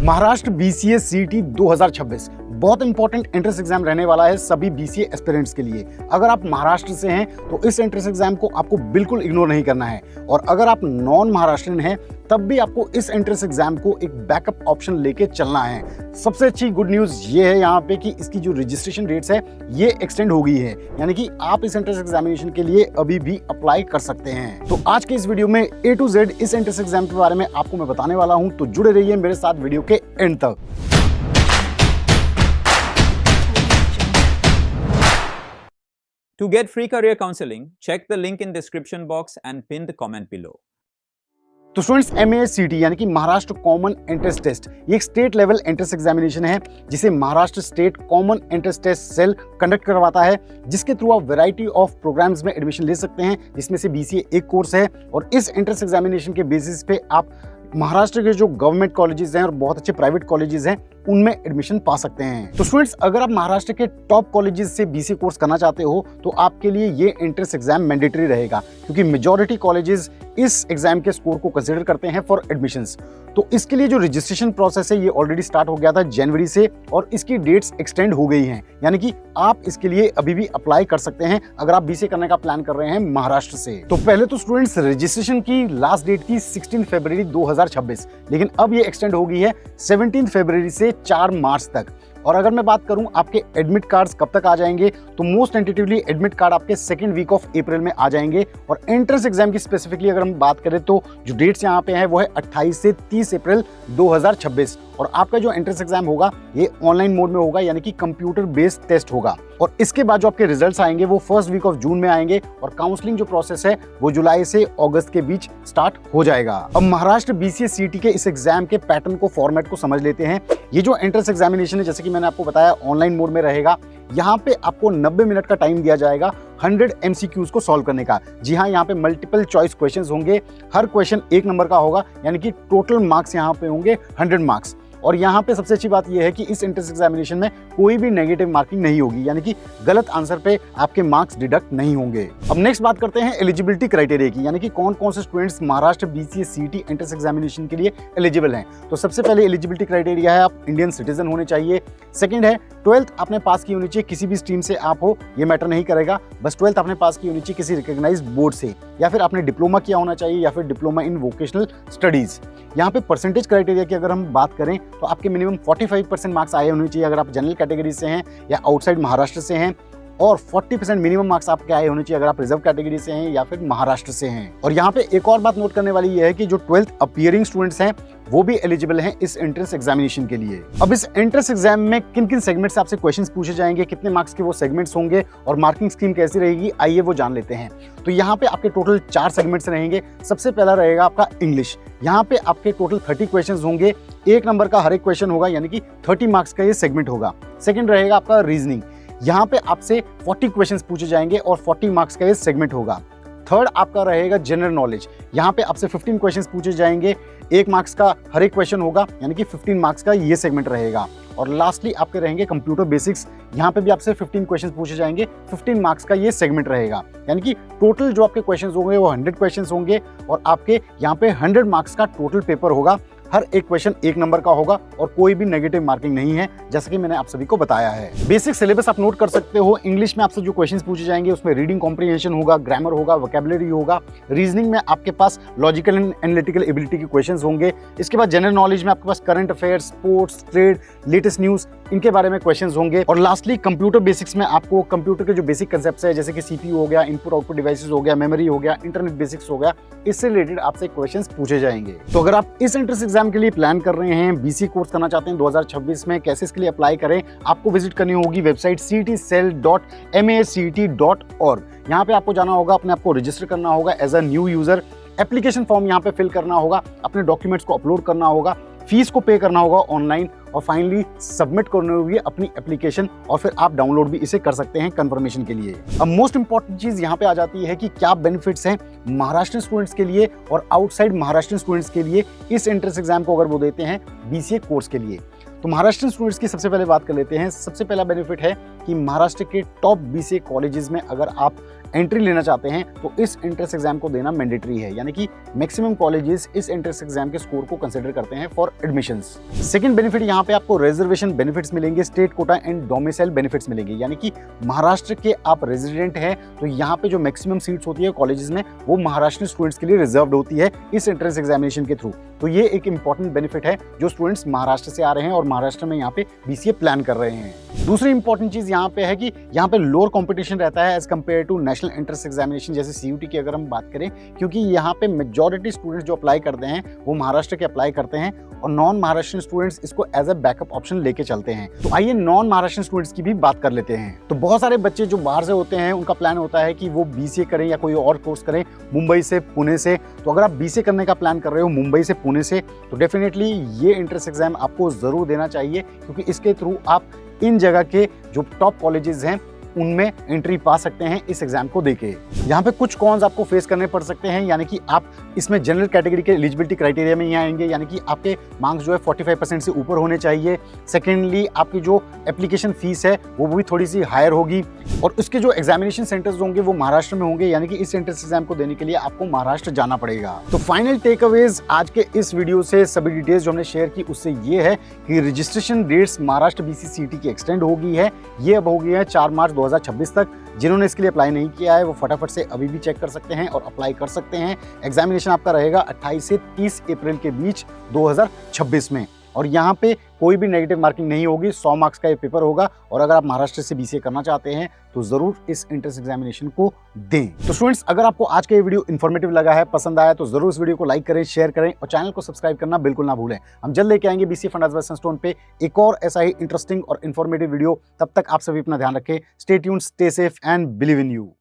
Maharashtra BCA सीटी 2026 बहुत important entrance exam रहने वाला है सभी बीसीए एस्पिरेंट्स के लिए। अगर आप महाराष्ट्र से हैं तो इस एंट्रेंस एग्जाम को आपको बिल्कुल इग्नोर नहीं करना है, और अगर आप नॉन महाराष्ट्रियन हैं तब भी आपको इस एंट्रेंस एग्जाम को एक बैकअप ऑप्शन लेके चलना है। सबसे अच्छी गुड न्यूज़ ये है यहाँ पे कि इसकी जो रजिस्ट्रेशन डेट्स है ये एक्सटेंड हो गई है, यानी कि आप इस एंट्रेंस एग्जामिनेशन के लिए अभी भी अप्लाई कर सकते हैं। तो आज के इस वीडियो में A to Z इस एंट्रेंस एग्जाम के बारे में आपको मैं बताने वाला हूँ, तो जुड़े रहिए मेरे साथ वीडियो के एंड तक। To get free career counseling, check the link in description box and pin the comment below. तो स्टूडेंट्स MASCT यानी कि महाराष्ट्र कॉमन एंट्रेंस टेस्ट ये एक स्टेट लेवल एंट्रेंस एग्जामिनेशन है जिसे Maharashtra state common entrance test cell conduct करवाता है, जिसके थ्रू आप वैरायटी ऑफ प्रोग्राम्स में एडमिशन ले सकते हैं, जिसमें से BCA एक कोर्स है। और इस एंट्रेंस एग्जामिनेशन के बेसिस पे आप महाराष्ट्र के जो गवर्नमेंट कॉलेजेस हैं और बहुत अच्छे प्राइवेट कॉलेजेस हैं उनमें एडमिशन पा सकते हैं। तो स्टूडेंट्स, अगर आप महाराष्ट्र के टॉप कॉलेजेस से BCA कोर्स करना चाहते हो तो आपके लिए ये एंट्रेंस एग्जाम मैंडेटरी रहेगा, क्योंकि मेजॉरिटी कॉलेजेस इस एग्जाम के स्कोर को कंसीडर करते हैं फॉर एडमिशंस। तो इसके लिए जो रजिस्ट्रेशन प्रोसेस है ये ऑलरेडी स्टार्ट हो गया था जनवरी से, और इसकी डेट्स एक्सटेंड हो गई हैं, यानी कि आप इसके लिए अभी भी अप्लाई कर सकते हैं अगर आप BCA करने का प्लान कर रहे हैं महाराष्ट्र से। तो पहले तो स्टूडेंट्स रजिस्ट्रेशन की लास्ट डेट थी 16 फरवरी 2026, लेकिन अब ये एक्सटेंड हो गई है 17 फरवरी से 4 मार्च तक। और अगर मैं बात करूं आपके एडमिट कार्ड्स कब तक आ जाएंगे, तो मोस्ट टेंटेटिवली एडमिट कार्ड आपके सेकंड वीक ऑफ अप्रैल में आ जाएंगे। और एंट्रेंस एग्जाम की स्पेसिफिकली अगर हम बात करें तो जो डेट्स यहाँ पे हैं वो है 28 से 30 अप्रैल 2026। और आपका जो एंट्रेंस एग्जाम होगा ये ऑनलाइन मोड में होगा, यानी कि कंप्यूटर बेस्ड टेस्ट होगा। और इसके बाद जो आपके रिजल्ट्स आएंगे वो फर्स्ट वीक ऑफ जून में आएंगे, और काउंसलिंग जो प्रोसेस है वो जुलाई से अगस्त के बीच स्टार्ट हो जाएगा। अब महाराष्ट्र BCA CT के इस एग्जाम के पैटर्न को, फॉर्मेट को समझ लेते हैं। ये जो एंट्रेंस एग्जामिनेशन है, जैसे कि मैंने आपको बताया, ऑनलाइन मोड में रहेगा। यहाँ पे आपको 90 मिनट का टाइम दिया जाएगा 100 MCQs को सॉल्व करने का। जी हाँ, यहाँ पे मल्टीपल चॉइस क्वेश्चंस होंगे, हर क्वेश्चन 1 नंबर का होगा, यानी कि टोटल मार्क्स यहाँ पे होंगे 100 मार्क्स। और यहाँ पे सबसे अच्छी बात यह है कि इस एंट्रेंस एग्जामिनेशन में कोई भी नेगेटिव मार्किंग नहीं होगी, यानी कि गलत आंसर पे आपके मार्क्स डिडक्ट नहीं होंगे। अब नेक्स्ट बात करते हैं एलिजिबिलिटी क्राइटेरिया की, यानी कि कौन कौन से students Maharashtra BCA CT entrance examination के लिए एलिजिबल हैं। तो सबसे पहले एलिजिबिलिटी क्राइटेरिया है आप इंडियन सिटीजन होने चाहिए। सेकंड है 12th आपने पास की होनी चाहिए, किसी भी स्ट्रीम से आप हो ये मैटर नहीं करेगा, बस 12th आपने पास की होनी चाहिए किसी रिकॉग्नाइज्ड बोर्ड से, या फिर आपने डिप्लोमा किया होना चाहिए, या फिर डिप्लोमा इन वोकेशनल स्टडीज। यहाँ पे परसेंटेज क्राइटेरिया की अगर हम बात करें तो आपके मिनिमम 45% मार्क्स आए होने चाहिए अगर आप जनरल कैटेगरी से हैं या आउटसाइड महाराष्ट्र से हैं, और 40% मिनिमम मार्क्स आपके आए होने चाहिए अगर आप रिजर्व कैटेगरी से हैं या फिर महाराष्ट्र से हैं। और यहाँ पे एक और बात नोट करने वाली ये है कि जो 12th अपीयरिंग स्टूडेंट्स हैं वो भी एलिजिबल हैं इस एंट्रेंस एग्जामिनेशन के लिए। अब इस एंट्रेंस एग्जाम में किन किन सेगमेंट से आपसे क्वेश्चंस पूछे जाएंगे, कितने मार्क्स के वो सेगमेंट्स होंगे और मार्किंग स्कीम कैसी रहेगी, आइए वो जान लेते हैं। तो यहाँ पे आपके टोटल 4 सेगमेंट्स रहेंगे। सबसे पहला रहेगा आपका इंग्लिश। यहाँ पे आपके टोटल 30 क्वेश्चन होंगे, 1 नंबर का हर एक क्वेश्चन होगा, यानी कि 30 मार्क्स का ये सेगमेंट होगा। सेकेंड रहेगा आपका रीजनिंग। यहाँ पे आपसे 40 क्वेश्चंस पूछे जाएंगे और 40 मार्क्स का ये सेगमेंट होगा। थर्ड आपका रहेगा जनरल नॉलेज। यहाँ पे आपसे 15 क्वेश्चंस पूछे जाएंगे, 1 मार्क्स का हर एक क्वेश्चन होगा, यानी कि 15 मार्क्स का ये सेगमेंट रहेगा। और लास्टली आपके रहेंगे कंप्यूटर बेसिक्स। यहाँ पे भी आपसे 15 क्वेश्चंस पूछे जाएंगे, 15 मार्क्स का ये सेगमेंट रहेगा, यानी कि टोटल जो आपके क्वेश्चंस होंगे वो 100 क्वेश्चंस होंगे, और आपके यहाँ पे 100 मार्क्स का टोटल पेपर होगा। हर एक क्वेश्चन 1 नंबर का होगा और कोई भी नेगेटिव मार्किंग नहीं है, जैसा कि मैंने आप सभी को बताया है। बेसिक सिलेबस आप नोट कर सकते हो। इंग्लिश में आपसे जो क्वेश्चंस पूछे जाएंगे उसमें रीडिंग कॉम्प्रिहेंशन होगा, ग्रामर होगा, वोकैबुलरी होगा। रीजनिंग में आपके पास लॉजिकल एंड एनालिटिकल एबिलिटी के क्वेश्चंस होंगे। इसके बाद जनरल नॉलेज में आपके पास current affairs, sports, trade, latest news, इनके बारे में क्वेश्चंस होंगे। और लास्टली कंप्यूटर बेसिक्स में आपको कंप्यूटर के जो बेसिक कंसेप्ट्स है, जैसे कि CPU हो गया, इनपुट आउटपुट डिवाइसेस हो गया, मेमोरी हो गया, इंटरनेट बेसिक्स हो गया, इससे रिलेटेड आपसे क्वेश्चंस पूछे जाएंगे। तो अगर आप इस एंट्रेंस एग्जाम के लिए प्लान कर रहे हैं, BCA कोर्स करना चाहते हैं 2026 में, कैसे इसके लिए अप्लाई करें, आपको विजिट करनी होगी वेबसाइट ctcell.masct.org। यहाँ पे आपको जाना होगा, अपने आप को रजिस्टर करना होगा as a new user. Application form यहाँ पे फिल करना होगा, अपने डॉक्यूमेंट्स को अपलोड करना होगा, फीस को पे करना होगा ऑनलाइन, और फाइनली सबमिट करनी होगी अपनी एप्लीकेशन, और फिर आप डाउनलोड भी इसे कर सकते हैं कंफर्मेशन के लिए। अब मोस्ट इंपॉर्टेंट चीज यहाँ पे आ जाती है कि क्या बेनिफिट्स हैं महाराष्ट्र स्टूडेंट्स के लिए और आउटसाइड महाराष्ट्र स्टूडेंट्स के लिए इस एंट्रेंस एग्जाम को अगर वो देते हैं BCA कोर्स के लिए। तो महाराष्ट्र स्टूडेंट्स की सबसे पहले बात कर लेते हैं। सबसे पहला बेनिफिट है कि महाराष्ट्र के टॉप बीसीए कॉलेजेस में अगर आप एंट्री लेना चाहते हैं तो इस एंट्रेंस एग्जाम को देना मैंडेटरी है, यानी कि मैक्सिमम कॉलेजेस इस एंट्रेंस एग्जाम के स्कोर को कंसीडर करते हैं फॉर एडमिशंस। सेकंड बेनिफिट यहाँ पे आपको रिजर्वेशन बेनिफिट्स मिलेंगे, state quota and domicile benefits मिलेंगे, यानी कि महाराष्ट्र के आप रेजिडेंट हैं तो यहाँ पे जो मैक्सिमम सीट्स होती है कॉलेजेस में वो महाराष्ट्र स्टूडेंट्स के लिए रिजर्व्ड होती है इस एंट्रेंस एग्जामिनेशन के थ्रू। तो ये एक इंपॉर्टेंट बेनिफिट है जो स्टूडेंट्स महाराष्ट्र से आ रहे हैं और महाराष्ट्र में यहाँ पे बीसीए प्लान कर रहे हैं। दूसरी इंपॉर्टेंट चीज यहाँ पे है कि यहाँ पे लोअर कंपटीशन रहता है as compared to national entrance examination जैसे सीयूटी की अगर हम बात करें, क्योंकि यहाँ पे मेजॉरिटी स्टूडेंट्स जो अप्लाई करते हैं वो महाराष्ट्र के अप्लाई करते हैं और नॉन महाराष्ट्र स्टूडेंट्स इसको एज अ बैकअप ऑप्शन लेके चलते हैं। तो आइए नॉन महाराष्ट्र स्टूडेंट्स की भी बात कर लेते हैं। तो बहुत सारे बच्चे जो बाहर से होते हैं उनका प्लान होता है कि वो बीसीए करें या कोई और कोर्स करें मुंबई से, पुणे से। तो अगर आप बीसीए करने का प्लान कर रहे हो मुंबई से, पुणे से, तो डेफिनेटली ये एंट्रेंस एग्जाम आपको जरूर देना चाहिए, क्योंकि इसके थ्रू आप इन जगह के जो टॉप कॉलेजेस हैं उनमें एंट्री पा सकते हैं इस एग्जाम को देके। यहाँ पे कुछ कॉन्स आपको फेस करने पड़ सकते हैं, यानी कि आप इसमें जनरल कैटेगरी के एलिजिबिलिटी क्राइटेरिया में ही आएंगे, यानी कि आपके मार्क्स जो है 45% से ऊपर होने चाहिए। सेकेंडली आपकी जो एप्लीकेशन फीस है वो भी थोड़ी सी हायर होगी और उसके जो एग्जामिनेशन सेंटर्स होंगे वो महाराष्ट्र में होंगे, यानी कि इस एंट्रेंस एग्जाम को देने के लिए आपको महाराष्ट्र जाना पड़ेगा। तो फाइनल टेक अवेज आज के इस वीडियो से सभी डिटेल्स जो हमने शेयर की उससे ये है कि रजिस्ट्रेशन डेट्स महाराष्ट्र बीसीसीईटी की एक्सटेंड हो गई है, ये अब हो गई है 4 मार्च 2026 तक। जिन्होंने इसके लिए अप्लाई नहीं किया है वो फटाफट से अभी भी चेक कर सकते हैं और अप्लाई कर सकते हैं। एग्जामिनेशन आपका रहेगा 28 से 30 अप्रैल के बीच 2026 में और यहाँ पे कोई भी नेगेटिव मार्किंग नहीं होगी, 100 मार्क्स का ये पेपर होगा। और अगर आप महाराष्ट्र से बीसीए करना चाहते हैं तो जरूर इस एंट्रेंस एग्जामिनेशन को दें। तो स्टूडेंट्स, अगर आपको आज का ये वीडियो इन्फॉर्मेटिव लगा है, पसंद आया, तो जरूर इस वीडियो को लाइक करें, शेयर करें और चैनल को सब्सक्राइब करना बिल्कुल ना भूलें। हम जल्द लेके आएंगे बीसीए फंडास बाय सनस्टोन पे एक और ऐसा ही इंटरेस्टिंग और इन्फॉर्मेटिव वीडियो। तब तक आप सभी अपना ध्यान रखें। Stay tuned, stay safe and believe in you.